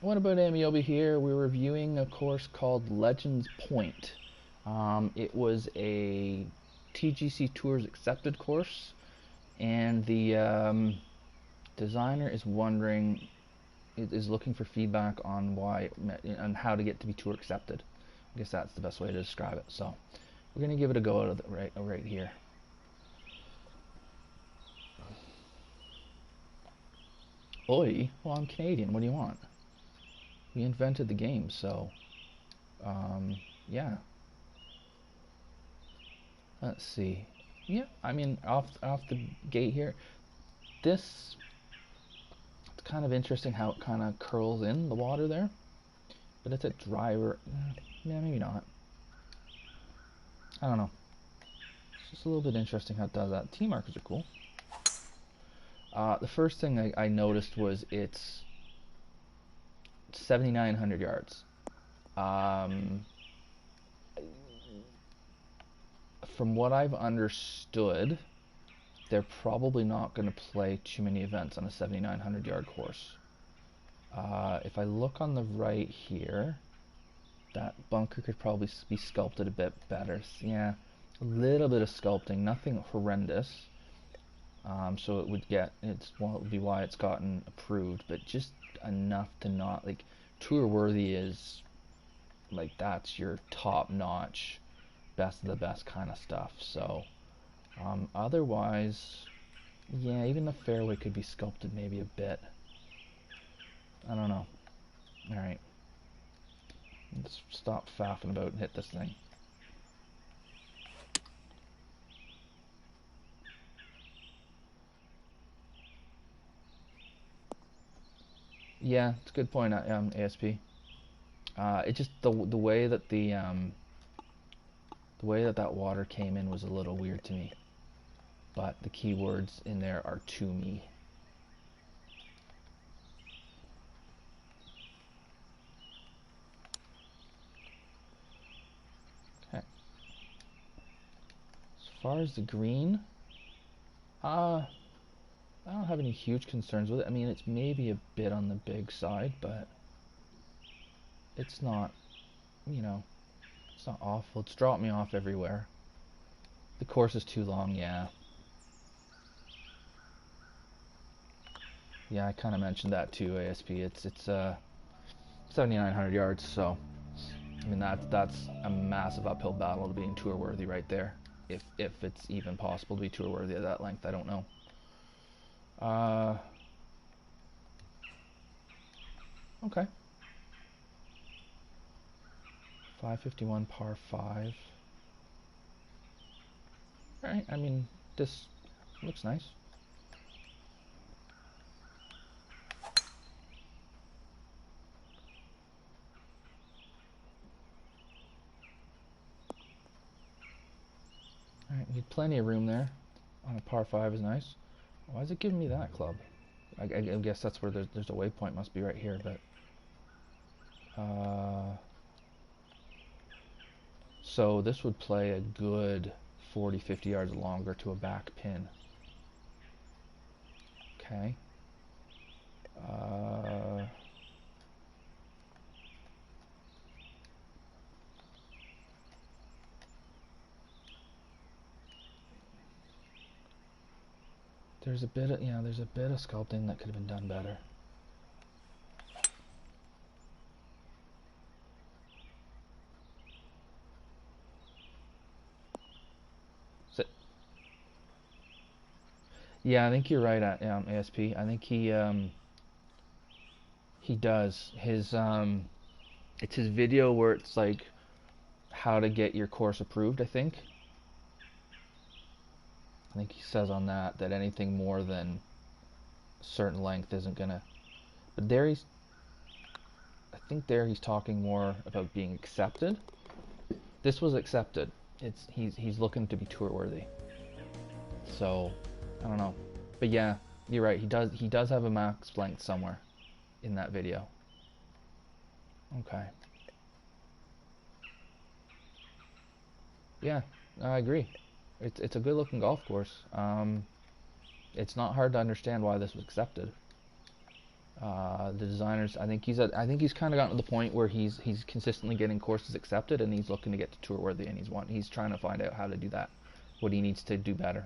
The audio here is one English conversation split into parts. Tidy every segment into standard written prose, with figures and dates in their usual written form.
What about Ameobi here? We're reviewing a course called Legends Point. It was a TGCTours accepted course, and the designer is looking for feedback on on how to get to be tour accepted. I guess that's the best way to describe it. So we're gonna give it a go out of right here. Oi, well, I'm Canadian. What do you want? We invented the game, so yeah. Let's see. Yeah, I mean, off the gate here, this it's kind of interesting how it kind of curls in the water there, but it's a driver. Yeah, maybe not. I don't know. It's just a little bit interesting how it does that. T markers are cool. The first thing I noticed was it's 7,900 yards. From what I've understood, they're probably not going to play too many events on a 7,900 yard course. If I look on the right here, that bunker could probably be sculpted a bit better. Yeah, a little bit of sculpting, nothing horrendous. So it would it would be why it's gotten approved, but just enough to not, like, tour worthy is, like, that's your top notch, best of the best kind of stuff. So otherwise, yeah, even the fairway could be sculpted maybe a bit. I don't know. Alright. Let's stop faffing about and hit this thing. Yeah, it's a good point, ASP. It just the way that the way that water came in was a little weird to me. But the keywords in there are to me. Okay. As far as the green, I don't have any huge concerns with it. I mean, it's maybe a bit on the big side, but it's not, it's not awful. It's dropped me off everywhere. The course is too long, yeah. Yeah, I kind of mentioned that too, ASP. It's 7,900 yards, so I mean that's a massive uphill battle to being tour worthy right there. If it's even possible to be tour worthy at that length, I don't know. Okay. 551 par 5. Alright, I mean, this looks nice. Alright, we had plenty of room there. On a par 5 is nice. Why is it giving me that club? I guess that's where there's a waypoint, must be right here, but so this would play a good 40-50 yards longer to a back pin. Okay. There's a bit of sculpting that could have been done better. Sit. Yeah, I think you're right at ASP. I think he does his it's his video where it's like how to get your course approved. I think he says on that anything more than a certain length isn't gonna. But there I think there he's talking more about being accepted. This was accepted. He's looking to be tour worthy. So I don't know, but yeah, you're right. He does have a max length somewhere in that video. Okay. Yeah, I agree. It's a good looking golf course. It's not hard to understand why this was accepted. The designers, I think he's kind of gotten to the point where he's consistently getting courses accepted, and he's looking to get to tour worthy, and he's trying to find out how to do that, what he needs to do better.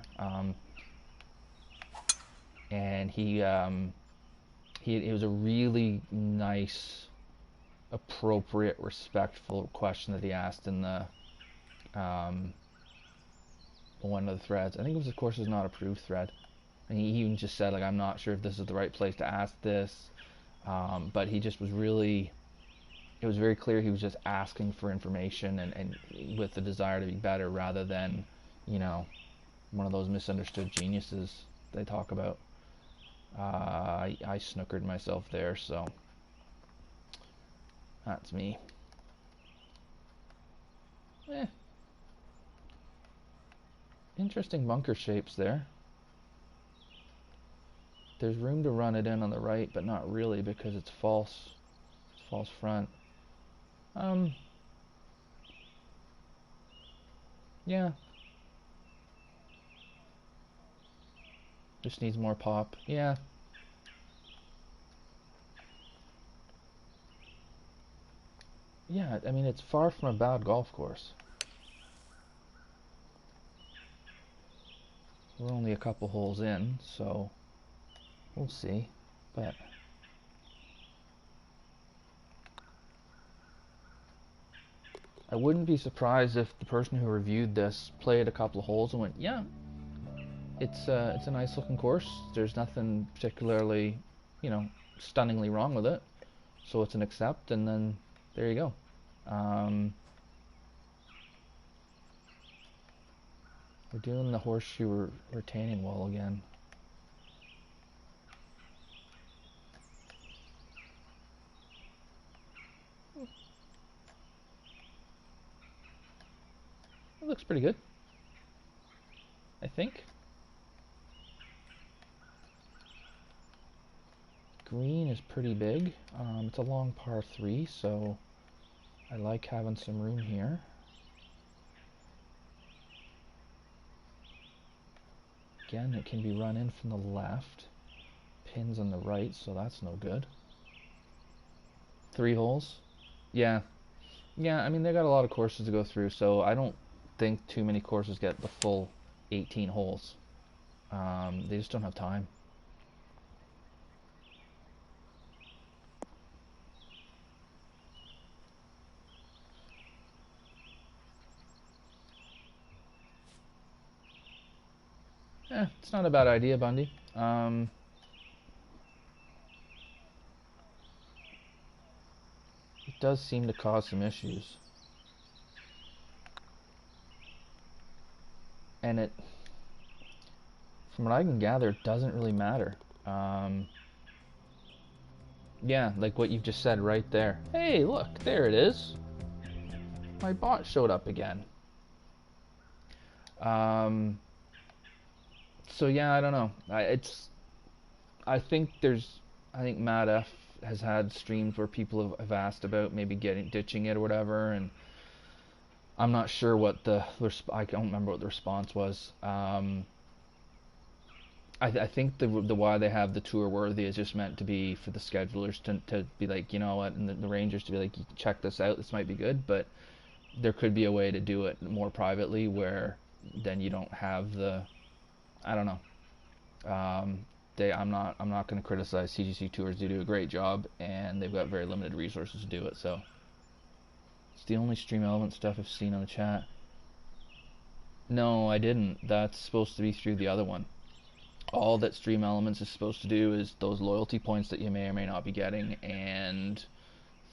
And it was a really nice, appropriate, respectful question that he asked in the one of the threads. I think it was the course is not approved thread. And he even just said, like, I'm not sure if this is the right place to ask this. But he just was really, it was very clear he was just asking for information and with the desire to be better rather than, you know, one of those misunderstood geniuses they talk about. I snookered myself there, so that's me. Interesting bunker shapes there. There's room to run it in on the right, but not really because it's false. It's false front. Yeah. Just needs more pop. Yeah. Yeah, I mean, it's far from a bad golf course. We're only a couple holes in, so we'll see. But I wouldn't be surprised if the person who reviewed this played a couple of holes and went, yeah, it's a nice looking course. There's nothing particularly, you know, stunningly wrong with it. So it's an accept, and then there you go. We're doing the horseshoe retaining wall again. It looks pretty good, I think. Green is pretty big. It's a long par 3, so I like having some room here. Again, it can be run in from the left. Pins on the right, so that's no good. 3 holes? Yeah. Yeah, I mean, they got a lot of courses to go through, so I don't think too many courses get the full 18 holes. They just don't have time. It's not a bad idea, Bundy. It does seem to cause some issues. And it, from what I can gather, it doesn't really matter. Yeah, like what you've just said right there. Hey, look, there it is. My bot showed up again. So yeah, I don't know. I think Matt F has had streams where people have asked about maybe ditching it or whatever, and I'm not sure what I don't remember what the response was. I think the why they have the tour worthy is just meant to be for the schedulers to be like, you know what, and the Rangers to be like, check this out, this might be good, but there could be a way to do it more privately where then you don't have the, I don't know. I'm not going to criticize TGCTours. They do a great job, and they've got very limited resources to do it. So it's the only Stream Element stuff I've seen on the chat. No, I didn't. That's supposed to be through the other one. All that Stream Elements is supposed to do is those loyalty points that you may or may not be getting and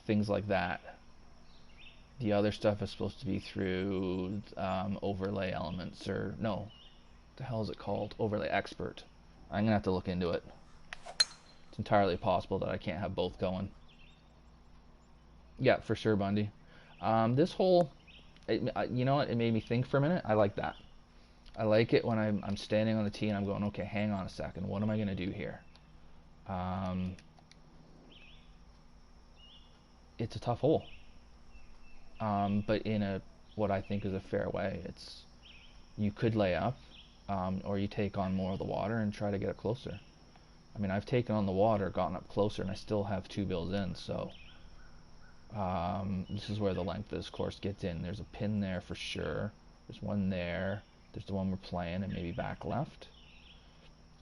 things like that. The other stuff is supposed to be through Overlay Elements, or no, what the hell is it called? Overlay Expert. I'm gonna have to look into it. It's entirely possible that I can't have both going. Yeah, for sure, Bundy. This hole, you know what? It made me think for a minute. I like that. I like it when I'm standing on the tee and I'm going, okay, hang on a second. What am I gonna do here? It's a tough hole, but in what I think is a fair way. You could lay up, or you take on more of the water and try to get it closer. I mean, I've taken on the water, gotten up closer, and I still have 2 bills in, so this is where the length of this course gets in. There's a pin there for sure. There's one there. There's the one we're playing, and maybe back left.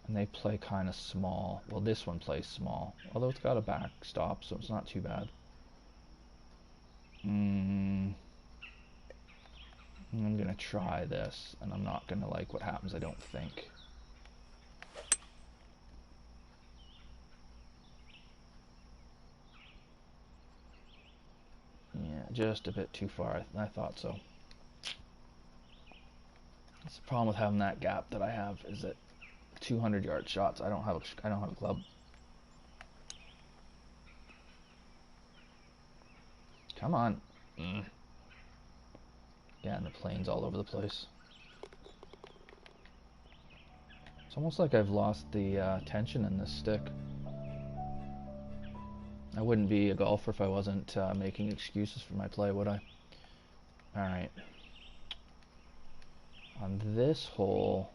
And they play kind of small. Well, this one plays small, although it's got a backstop, so it's not too bad. I'm gonna try this, and I'm not gonna like what happens, I don't think. Yeah, just a bit too far. I thought so. That's the problem with having that gap that I have, is that 200-yard shots. I don't have a club. Come on. Yeah, and the plane's all over the place. It's almost like I've lost the tension in this stick. I wouldn't be a golfer if I wasn't making excuses for my play, would I? Alright. On this hole,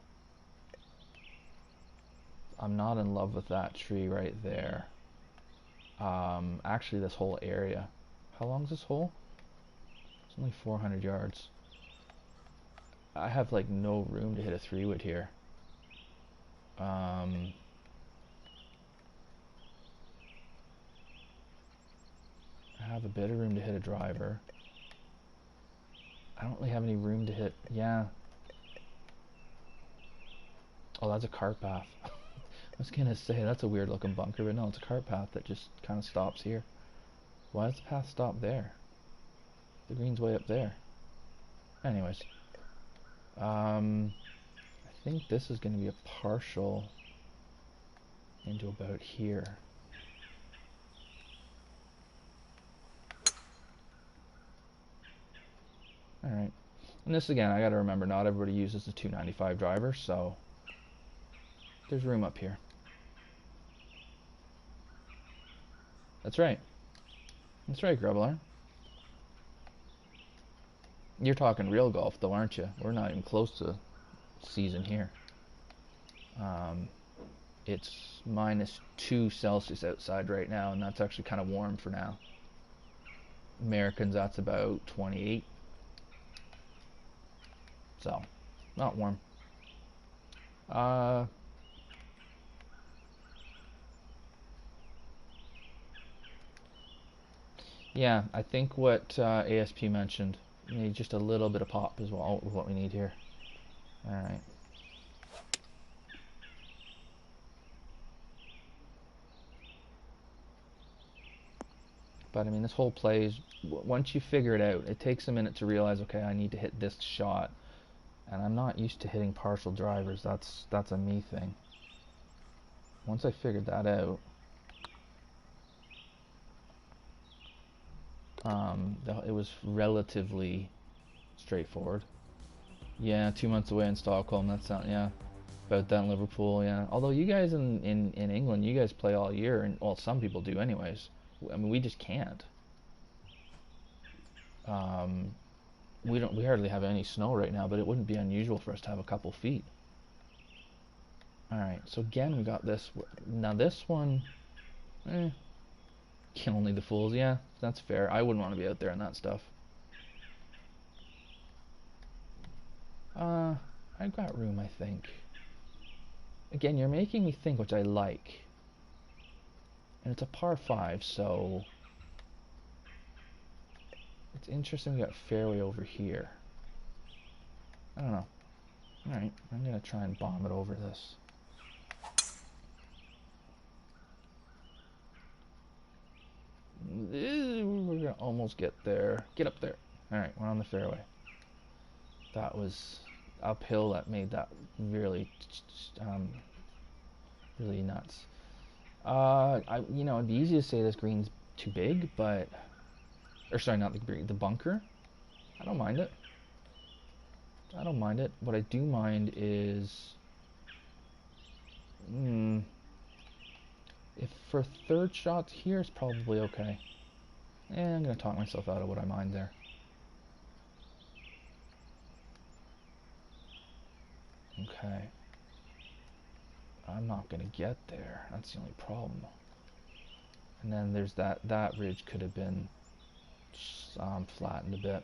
I'm not in love with that tree right there. Actually, this whole area. How long is this hole? It's only 400 yards. I have like no room to hit a 3-wood here. I have a bit of room to hit a driver. I don't really have any room to hit. Yeah. Oh, that's a cart path. I was gonna say that's a weird looking bunker, but no, it's a cart path that just kind of stops here. Why does the path stop there? The green's way up there. Anyways, I think this is gonna be a partial into about here. Alright. And this again, I gotta remember, not everybody uses the 295 driver, so there's room up here. That's right. That's right, Grubbler. You're talking real golf, though, aren't you? We're not even close to season here. It's -2 Celsius outside right now, and that's actually kind of warm for now. Americans, that's about 28. So, not warm. Yeah, I think what ASP mentioned, we need just a little bit of pop is what we need here. Alright. But I mean, this whole play is, once you figure it out, it takes a minute to realize, okay, I need to hit this shot. And I'm not used to hitting partial drivers. That's a me thing. Once I figured that out, it was relatively straightforward. Yeah, 2 months away in Stockholm. That's not, yeah. About that in Liverpool, yeah. Although you guys in England, you guys play all year, and well, some people do anyways. I mean, we just can't. We hardly have any snow right now, but it wouldn't be unusual for us to have a couple feet. Alright, so again we got this. Now this one, kill only the fools. Yeah, that's fair. I wouldn't want to be out there in that stuff. I've got room, I think. Again, you're making me think, which I like. And it's a par 5, so it's interesting we got fairway over here. I don't know. Alright, I'm gonna try and bomb it over this. We're gonna almost get there. Get up there. Alright, we're on the fairway. That was uphill. That made that really, really nuts. You know, it'd be easy to say this green's too big, but, or sorry, not the green, the bunker. I don't mind it. I don't mind it. What I do mind is, if for third shots here, it's probably okay. I'm gonna talk myself out of what I mind there. Okay. I'm not going to get there. That's the only problem. And then there's that ridge could have been flattened a bit.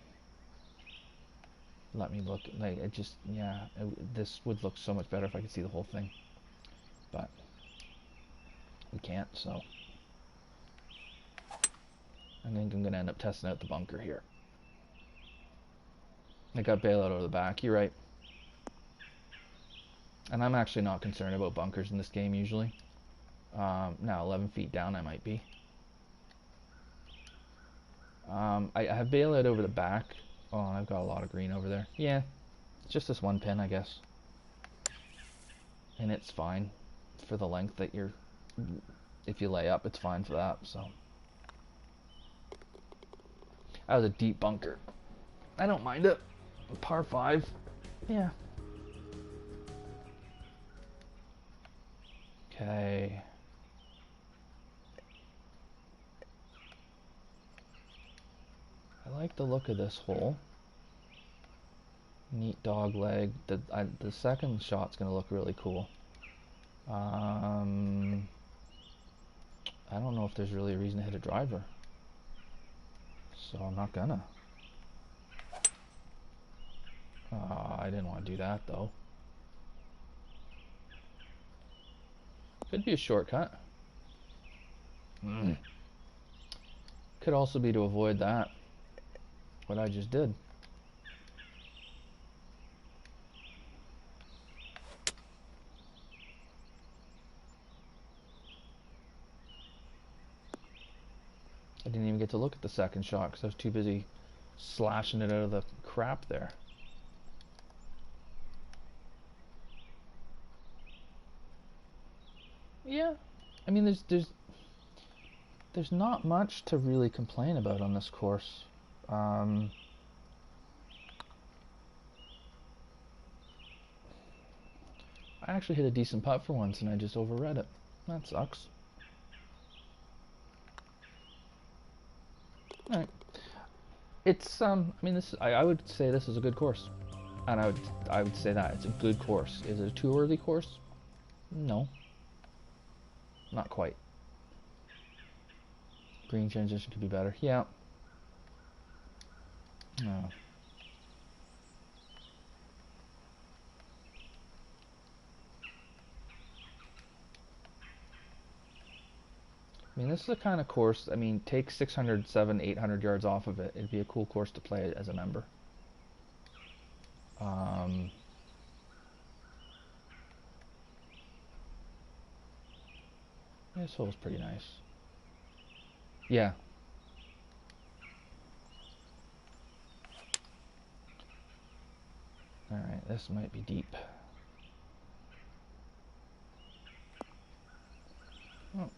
Let me look. Like, it just, yeah, this would look so much better if I could see the whole thing. But we can't, so I think I'm going to end up testing out the bunker here. I got bailout over the back, you're right. And I'm actually not concerned about bunkers in this game usually. Now 11 feet down I might be. I have bailout over the back. Oh, I've got a lot of green over there. Yeah, it's just this one pin, I guess. And it's fine for the length that you're... If you lay up, it's fine for that, so... That was a deep bunker. I don't mind it. Par 5. Yeah. Okay. I like the look of this hole. Neat dog leg. The second shot's gonna look really cool. I don't know if there's really a reason to hit a driver, so I'm not gonna. I didn't want to do that though. Could be a shortcut. Could also be to avoid that. What I just did. I didn't even get to look at the second shot because I was too busy slashing it out of the crap there. Yeah, I mean there's not much to really complain about on this course. I actually hit a decent putt for once and I just overread it. That sucks. Alright. It's I mean I would say this is a good course. And I would say that it's a good course. Is it a tour-worthy course? No. Not quite. Green transition could be better. Yeah. No. I mean, this is the kind of course, I mean, take 600, 700, 800 yards off of it. It'd be a cool course to play as a member. This hole's pretty nice. Yeah. Alright, this might be deep. Oh,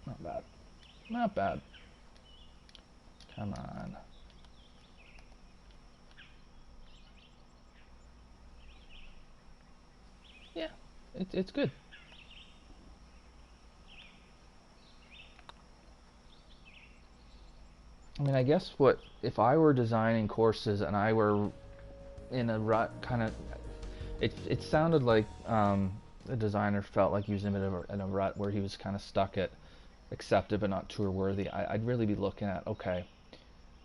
not bad. Not bad. Come on. Yeah, it's good. I mean, I guess what if I were designing courses and I were in a rut, kind of, it sounded like the designer felt like he was in a rut where he was kind of stuck at accepted but not tour worthy. I'd really be looking at, okay,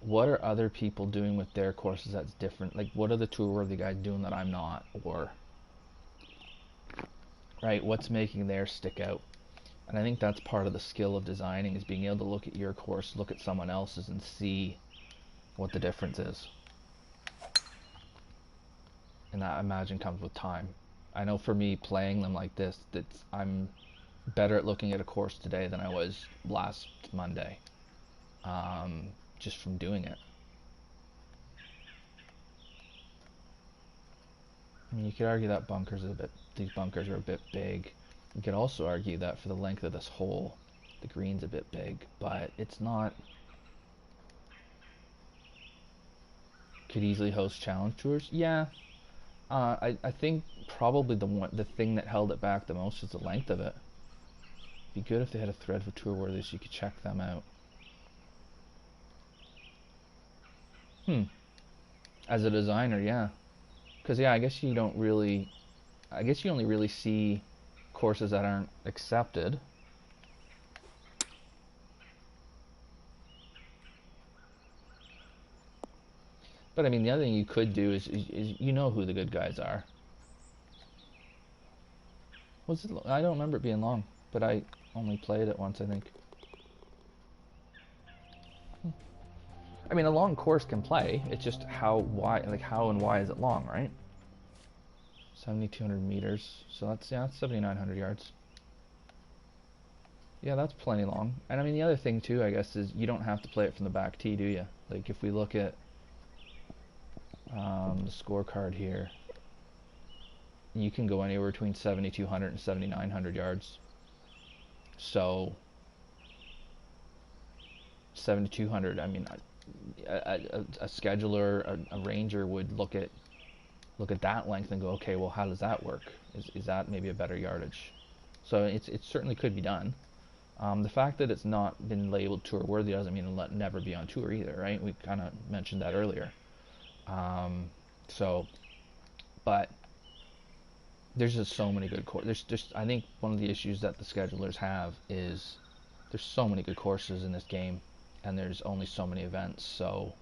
what are other people doing with their courses that's different? Like, what are the tour worthy guys doing that I'm not? Or, right, what's making theirs stick out? And I think that's part of the skill of designing, is being able to look at your course, look at someone else's, and see what the difference is. And that, I imagine, comes with time. I know for me, playing them like this, I'm better at looking at a course today than I was last Monday, just from doing it. I mean, you could argue that these bunkers are a bit big. You could also argue that for the length of this hole, the green's a bit big, but it's not. Could easily host challenge tours. Yeah, I think probably the thing that held it back the most is the length of it. It'd be good if they had a thread for tour worthy so you could check them out. As a designer, yeah. Because yeah, I guess you only really see courses that aren't accepted. But I mean, the other thing you could do is you know who the good guys are. Was it? I don't remember it being long, but I only played it once, I think. I mean, a long course can play. It's just how and why is it long, right? 7,200 meters. So that's 7,900 yards. Yeah, that's plenty long. And I mean, the other thing too, I guess, is you don't have to play it from the back tee, do you? Like if we look at the scorecard here, you can go anywhere between 7,200 and 7,900 yards. So 7,200. I mean, a scheduler, a ranger would look at that length and go, okay, well, how does that work? Is that maybe a better yardage? So it certainly could be done. The fact that it's not been labeled tour worthy doesn't mean it'll never be on tour either, right? We kind of mentioned that earlier. But there's just so many good courses. I think one of the issues that the schedulers have is there's so many good courses in this game, and there's only so many events. So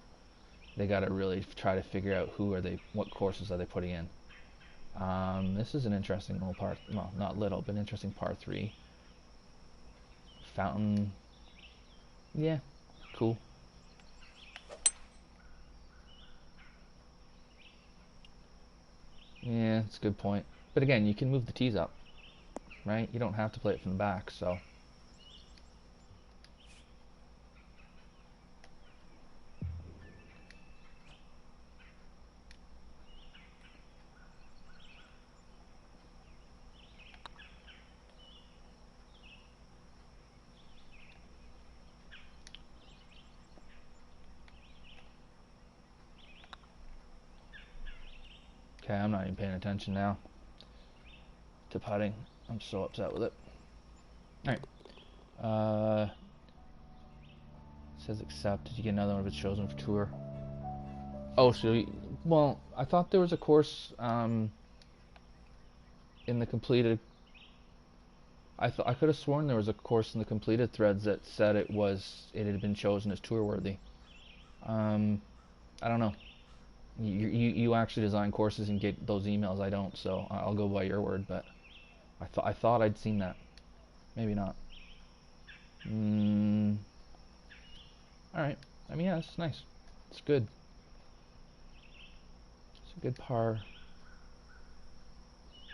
they got to really try to figure out what courses are they putting in. This is an interesting little part. Well, not little, but interesting par 3. Fountain. Yeah, cool. Yeah, it's a good point. But again, you can move the tees up, right? You don't have to play it from the back, so. Okay, I'm not even paying attention now to putting. I'm so upset with it. Alright. Says accept. Did you get another one if it's chosen for tour? Oh, so well, I thought there was a course in the completed. I could have sworn there was a course in the completed threads that said it had been chosen as tour worthy. I don't know. You actually design courses and get those emails. I don't, so I'll go by your word. But I thought I'd seen that. Maybe not. All right. I mean, yeah, it's nice. It's good. It's a good par.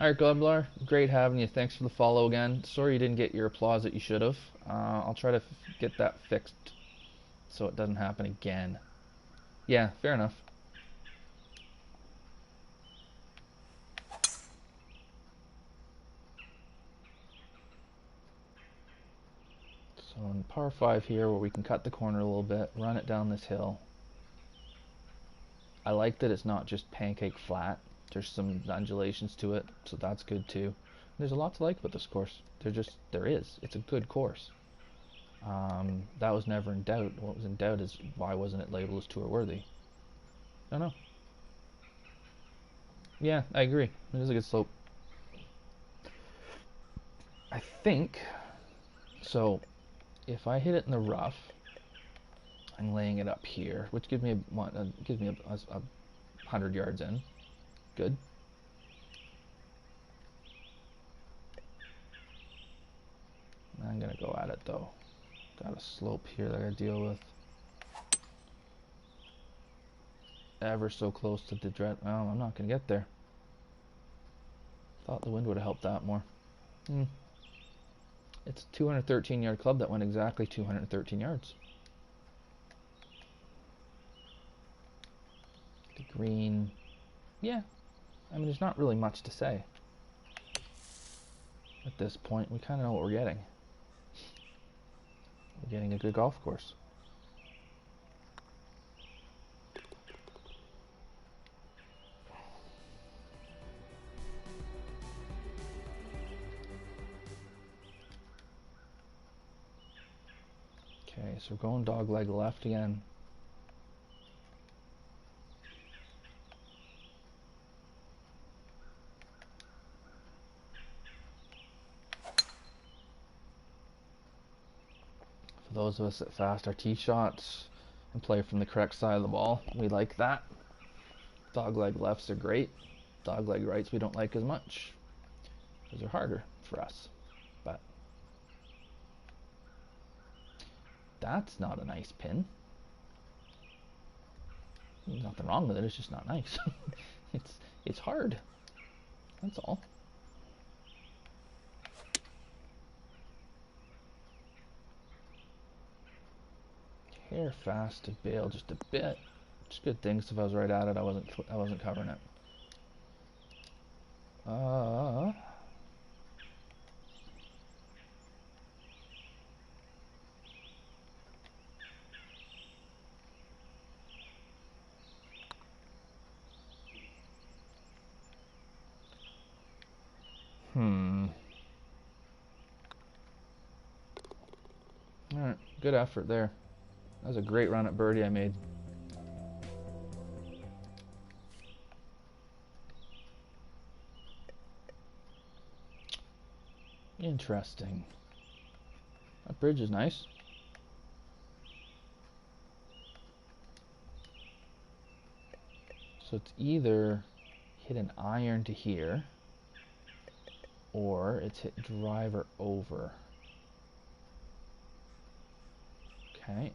All right, Godblar. Great having you. Thanks for the follow again. Sorry you didn't get your applause that you should have. I'll try to get that fixed so it doesn't happen again. Yeah, fair enough. So on par 5 here, where we can cut the corner a little bit, run it down this hill. I like that it's not just pancake flat. There's some undulations to it, so that's good too. There's a lot to like about this course. There is. It's a good course. That was never in doubt. What was in doubt is why wasn't it labeled as tour worthy? I don't know. Yeah, I agree. It is a good slope. I think so. If I hit it in the rough, I'm laying it up here, which gives me a 100 yards in. Good. I'm gonna go at it though. Got a slope here that I gotta deal with. Ever so close to the dread. Oh, I'm not gonna get there. Thought the wind would have helped that more. It's a 213 yard club that went exactly 213 yards. The green. Yeah. I mean, there's not really much to say. At this point, we kind of know what we're getting. We're getting a good golf course. Okay, so we're going dog leg left again. For those of us that fast our tee shots and play from the correct side of the ball, we like that. Dogleg lefts are great. Dogleg rights we don't like as much. Those are harder for us. But that's not a nice pin. There's nothing wrong with it, it's just not nice. it's hard. That's all. Hair fast to bail just a bit. Just good things. If I was right at it, I wasn't covering it. Alright, good effort there. That was a great run at birdie I made. Interesting. That bridge is nice. So it's either hit an iron to here, or it's hit driver over. Okay.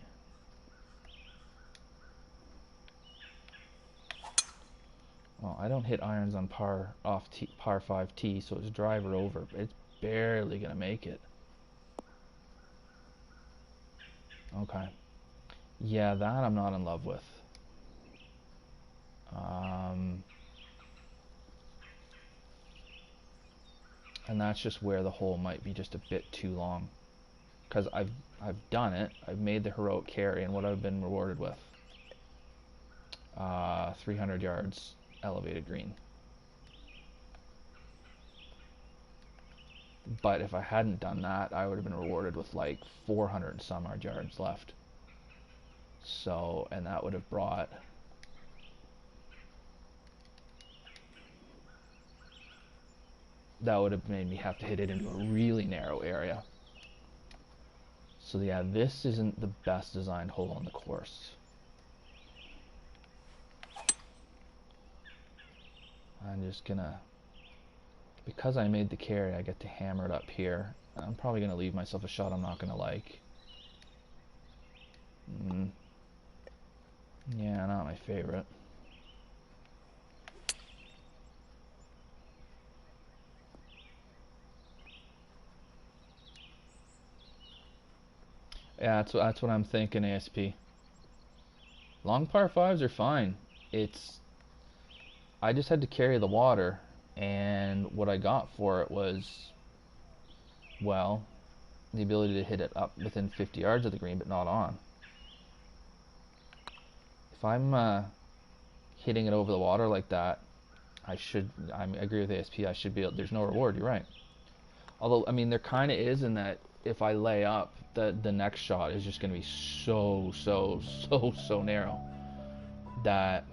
Well, I don't hit irons on par 5 tee, so it's driver over. But it's barely gonna make it. Okay. Yeah, that I'm not in love with. And that's just where the hole might be just a bit too long. Because I've done it. I've made the heroic carry, and what I've been rewarded with. 300 yards elevated green. But if I hadn't done that, I would have been rewarded with like 400 and some odd yards left. So, and that would have brought made me have to hit it into a really narrow area. So yeah, this isn't the best designed hole on the course. I'm just gonna, because I made the carry, I get to hammer it up here. I'm probably gonna leave myself a shot I'm not gonna like. Yeah, not my favorite. Yeah, that's what I'm thinking, ASP. Long par 5s are fine. I just had to carry the water, and what I got for it was, well, the ability to hit it up within 50 yards of the green, but not on. If I'm hitting it over the water like that, I agree with ASP, I should be able, there's no reward, you're right. Although, I mean, there kind of is in that if I lay up, the next shot is just going to be so narrow that,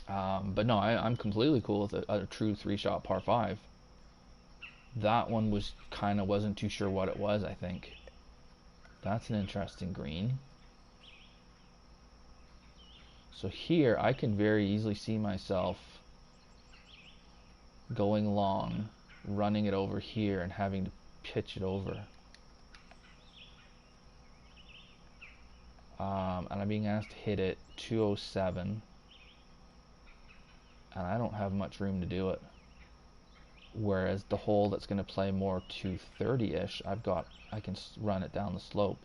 but no, I'm completely cool with a true 3-shot par 5. That one was wasn't too sure what it was, I think. That's an interesting green. So here, I can very easily see myself going long, running it over here, and having to pitch it over. And I'm being asked to hit it 207, and I don't have much room to do it. Whereas the hole that's going to play more 230-ish, I can run it down the slope.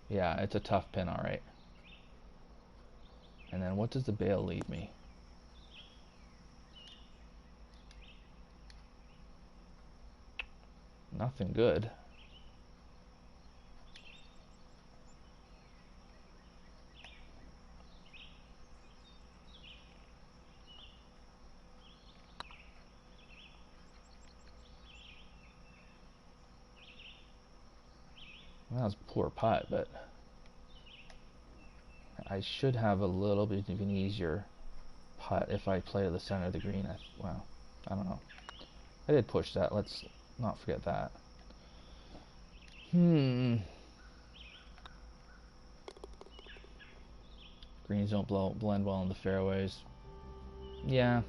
Yeah, it's a tough pin, all right. And then what does the bail leave me? Nothing good. Well, that was a poor putt, but I should have a little bit of an easier putt if I play to the center of the green. Well, I don't know. I did push that. Let's not forget that. Greens don't blend well in the fairways. Yeah.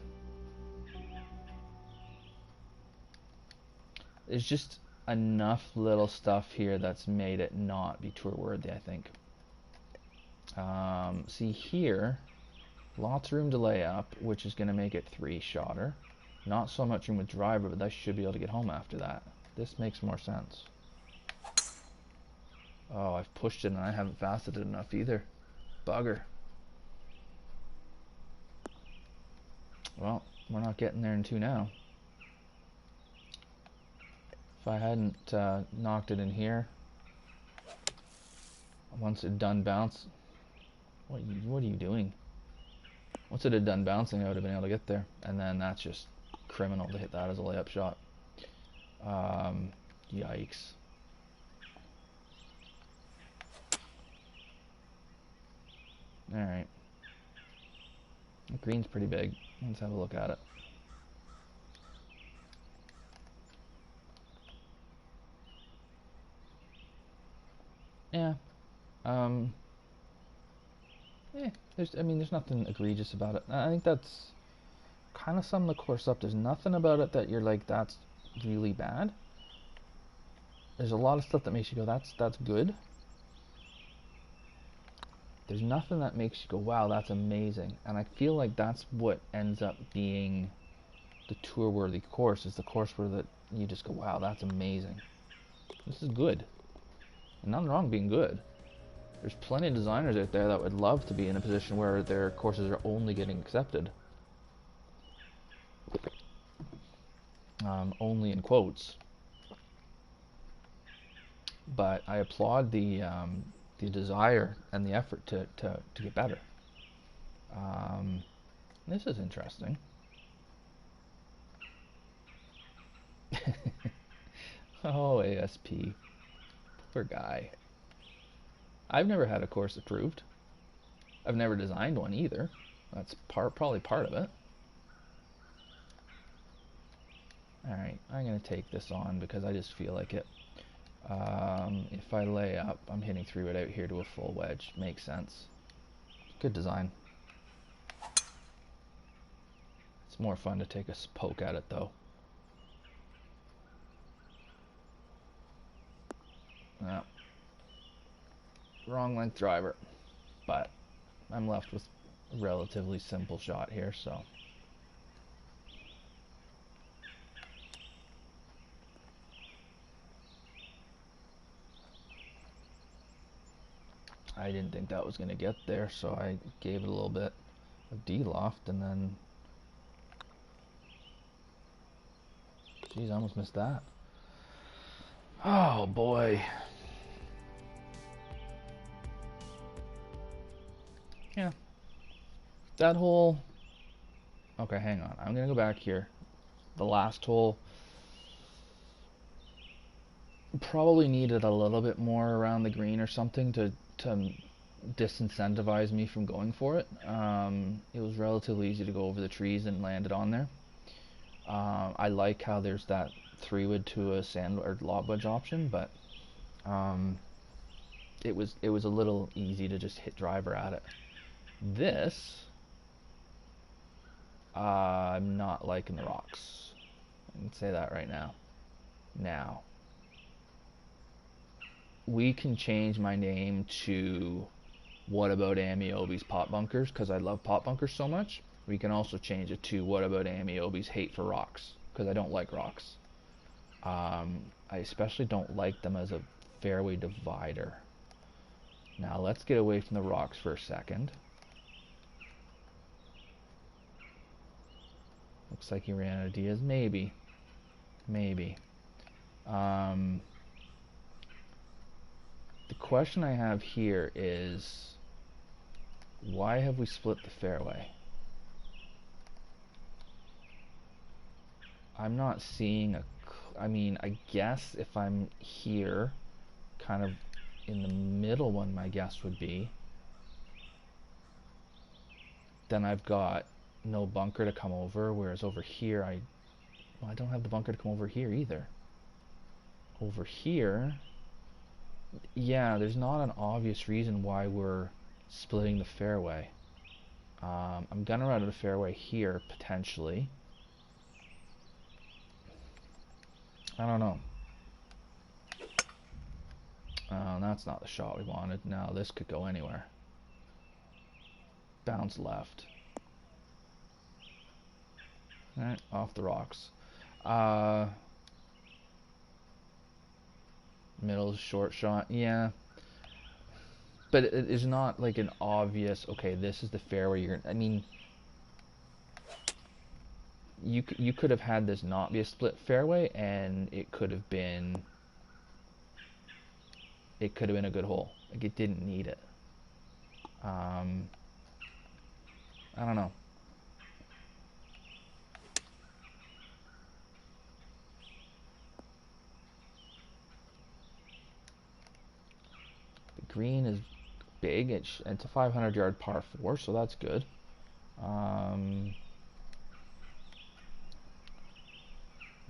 There's just enough little stuff here that's made it not be tour worthy, I think. See here, lots of room to lay up, which is going to make it 3-shotter. Not so much room with driver, but I should be able to get home after that. This makes more sense. Oh, I've pushed it and I haven't faceted it enough either. Bugger. Well, we're not getting there in 2 now. If I hadn't knocked it in here, once it done bounce, what are you doing? Once it had done bouncing, I would have been able to get there, and then that's just criminal to hit that as a layup shot. Yikes. All right, the green's pretty big. Let's have a look at it. Yeah. There's nothing egregious about it. I think that's kind of summing the course up. There's nothing about it that you're like, that's really bad. There's a lot of stuff that makes you go, that's good. There's nothing that makes you go, wow, that's amazing. And I feel like that's what ends up being the tour-worthy course, is the course where that you just go, wow, that's amazing. This is good. And nothing wrong being good. There's plenty of designers out there that would love to be in a position where their courses are only getting accepted. Only in quotes. But I applaud the desire and the effort to get better. This is interesting. Oh, ASP. Poor guy. I've never had a course approved. I've never designed one either. That's probably part of it. Alright, I'm going to take this on because I just feel like it. If I lay up, I'm hitting 3-wood out here to a full wedge. Makes sense. Good design. It's more fun to take a poke at it though. No. Wrong length driver. But I'm left with a relatively simple shot here, so. I didn't think that was going to get there, so I gave it a little bit of D-loft, and then... Jeez, I almost missed that. Oh, boy. Yeah. That hole... Okay, hang on. I'm going to go back here. The last hole... probably needed a little bit more around the green or something to disincentivize me from going for it. It was relatively easy to go over the trees and land it on there. I like how there's that 3-wood to a sand or lob wedge option, but it was a little easy to just hit driver at it. This, I'm not liking the rocks. I can say that right now. Now, we can change my name to WhatAboutAmeobi's Pot Bunkers because I love pot bunkers so much. We can also change it to WhatAboutAmeobi's Hate for Rocks because I don't like rocks. I especially don't like them as a fairway divider. Now let's get away from the rocks for a second. Looks like he ran out of ideas. Maybe. The question I have here is, why have we split the fairway? I'm not seeing I mean, I guess if I'm here, kind of in the middle one, my guess would be. then I've got no bunker to come over, whereas over here I don't have the bunker to come over here either. Over here, yeah, there's not an obvious reason why we're splitting the fairway. I'm gonna run out of the fairway here, potentially. I don't know. That's not the shot we wanted. Now this could go anywhere. Bounce left. Alright, off the rocks. Middle short shot, yeah. But it is not like an obvious, okay, this is the fairway you're, I mean, you could have had this not be a split fairway, and it could have been a good hole. Like, it didn't need it. I don't know. The green is big. It's a 500-yard par 4, so that's good.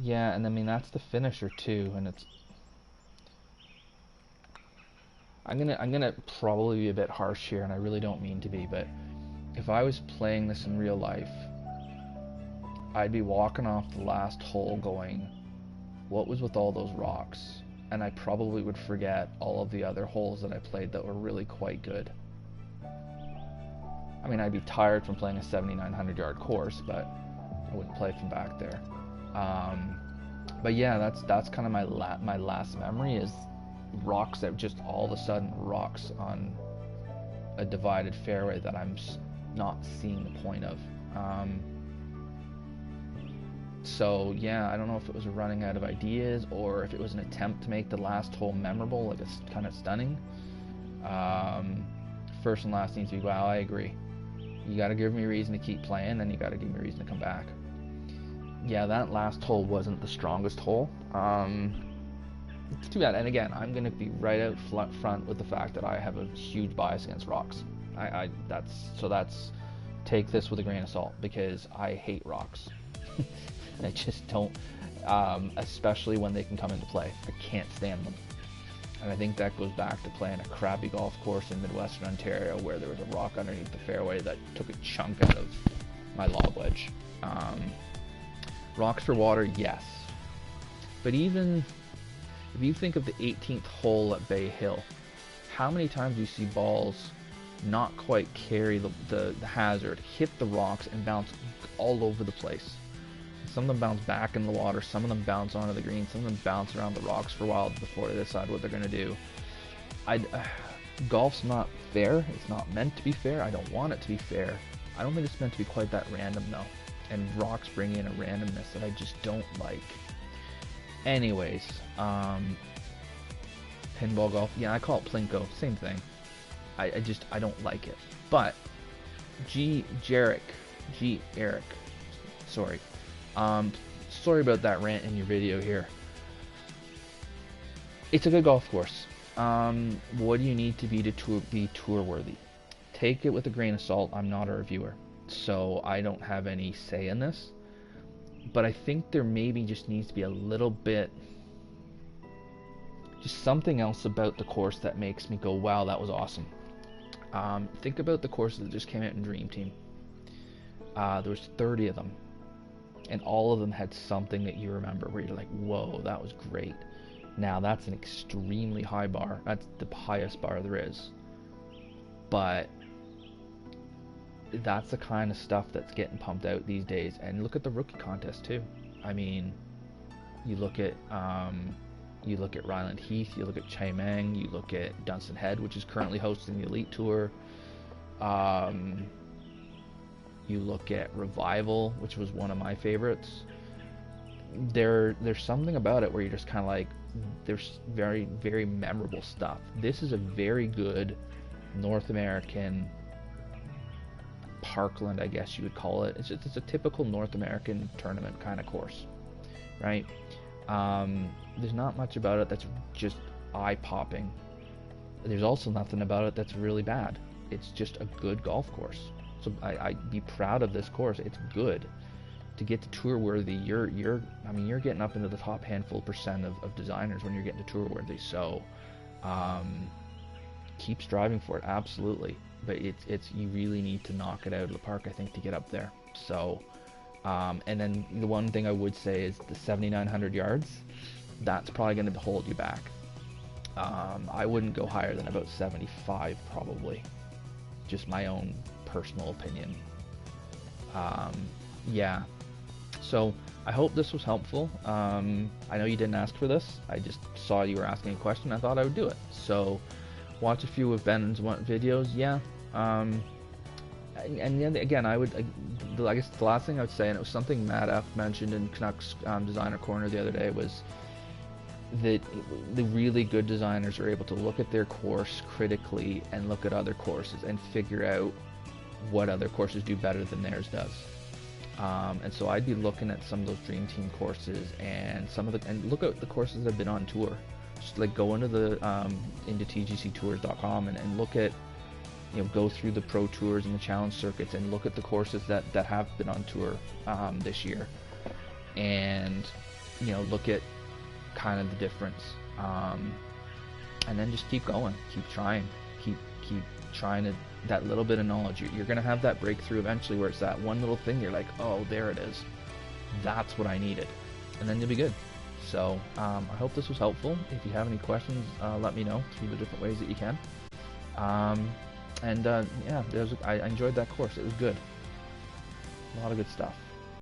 Yeah, and I mean that's the finisher too, and it's. I'm gonna probably be a bit harsh here, and I really don't mean to be, but if I was playing this in real life, I'd be walking off the last hole going, what was with all those rocks? And I probably would forget all of the other holes that I played that were really quite good. I mean, I'd be tired from playing a 7,900-yard course, but I wouldn't play from back there. But yeah, that's kind of my last memory is rocks that just all of a sudden rocks on a divided fairway that I'm not seeing the point of. So yeah, I don't know if it was running out of ideas or if it was an attempt to make the last hole memorable, like it's kind of stunning. First and last needs to be wow. I agree. You got to give me a reason to keep playing, then you got to give me a reason to come back. Yeah, that last hole wasn't the strongest hole. It's too bad. And again, I'm going to be right out front with the fact that I have a huge bias against rocks. That's take this with a grain of salt because I hate rocks. I just don't, especially when they can come into play. I can't stand them. And I think that goes back to playing a crappy golf course in Midwestern Ontario where there was a rock underneath the fairway that took a chunk out of my lob wedge. Rocks for water, yes. But even if you think of the 18th hole at Bay Hill, how many times do you see balls not quite carry the hazard, hit the rocks, and bounce all over the place? Some of them bounce back in the water, some of them bounce onto the green, some of them bounce around the rocks for a while before they decide what they're going to do. Golf's not fair. It's not meant to be fair. I don't want it to be fair. I don't think it's meant to be quite that random, though. And rocks bring in a randomness that I just don't like. Anyways, pinball golf. Yeah, I call it plinko. Same thing. I don't like it. But, Eric. Sorry. Sorry about that rant in your video here. It's a good golf course. What do you need to be tour worthy? Take it with a grain of salt. I'm not a reviewer, so I don't have any say in this. But I think there maybe just needs to be a little bit, just something else about the course that makes me go, wow, that was awesome. Think about the courses that just came out in Dream Team. There was 30 of them. And all of them had something that you remember where you're like, whoa, that was great. Now, that's an extremely high bar. That's the highest bar there is. But that's the kind of stuff that's getting pumped out these days. And look at the rookie contest, too. I mean, you look at Ryland Heath, you look at Chai Meng, you look at Dunstan Head, which is currently hosting the Elite Tour. You look at Revival, which was one of my favorites. There's something about it where you're just kind of like, there's very, very memorable stuff. This is a very good North American Parkland, I guess you would call it. It's a typical North American tournament kind of course, right? There's not much about it that's just eye-popping. There's also nothing about it that's really bad. It's just a good golf course. So I'd be proud of this course. It's good. To get to tour worthy, I mean, you're getting up into the top handful percent of designers when you're getting to tour worthy. So keep striving for it, absolutely. But it's you really need to knock it out of the park, I think, to get up there. So and then the one thing I would say is the 7,900 yards. That's probably going to hold you back. I wouldn't go higher than about 75, probably. Just my own personal opinion. Yeah. So I hope this was helpful. I know you didn't ask for this. I just saw you were asking a question. I thought I would do it. So watch a few of Ben's videos. Yeah. And then again, I guess the last thing I would say, and it was something Matt F mentioned in Canucks Designer Corner the other day, was that the really good designers are able to look at their course critically and look at other courses and figure out what other courses do better than theirs does. And so I'd be looking at some of those Dream Team courses and look at the courses that have been on tour. Just like go into into TGCTours.com and look at, go through the pro tours and the challenge circuits and look at the courses that have been on tour this year, and look at kind of the difference, and then just keep going, keep trying to that little bit of knowledge. You're gonna have that breakthrough eventually where it's that one little thing you're like, oh, there it is, that's what I needed, and then you'll be good. So I hope this was helpful. If you have any questions, let me know through the different ways that you can. Yeah, I enjoyed that course. It was good. A lot of good stuff.